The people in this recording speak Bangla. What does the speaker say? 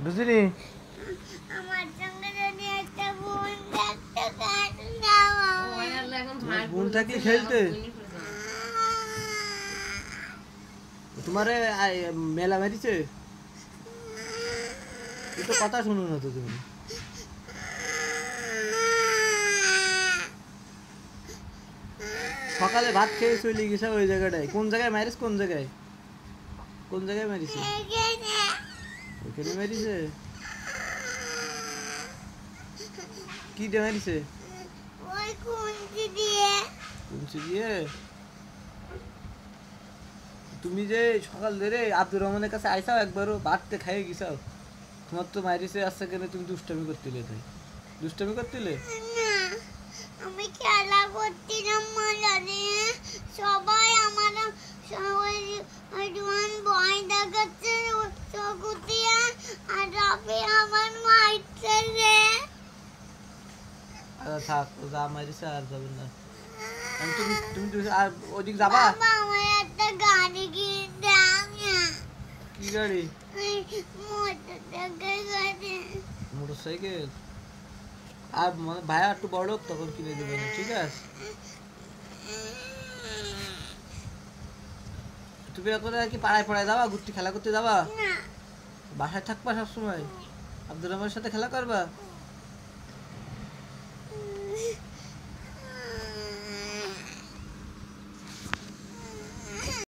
বুঝলি? আমার সঙ্গে যদি একটা বোন থাকতো কাটুন দাও বোন থাকলে খেলতে তোমারে মেলা মারিছে? তুই তো কথা শুনো না তো তুমি। সকালে ভাত খেয়ে চলে গেছে ওই জায়গাটায়। কোন জায়গায় মারিস? কোন জায়গায়? কোন জায়গায় মারিছে? ওখানে মারিছে? কি দিয়ে মারিছে? ওই কুঞ্চি দিয়ে। কুঞ্চি দিয়ে? তুমি যে সকাল ধরে আব্দুর রহমানের কাছে আইসাও একবারও ভাততে খাইয়ে গেছাও, তোমার তো মারিছে আসছে কেন? তুমি দুষ্টামি করছিলে? তাই দুষ্টামি করছিলে? না, আমি খেলা করছিলাম মজা দিয়ে। সবাই আমার সবাই জোয়ান ভয় দেখাচ্ছে চকুতিয়া আর রাফি আমার মারছে রে। আচ্ছা থাক, ও যা মারিছে আর যাবে না। তুমি তুমি আর ওদিক যাবা? বাবা আমার একটা গাড়ি কিনে দাও না। কি গাড়ি? মোটরসাইকেল গাড়ি। মোটরসাইকেল? আর মানে ভাইয়া একটু বড় হোক তখন কিনে দেবে না, ঠিক আছে? তুমি এখন আর কি পাড়ায় পাড়ায় যাবা? ঘুরতে খেলা করতে যাবা? না, বাসায় থাকবা সবসময়? আব্দুর রহমানের সাথে খেলা করবা?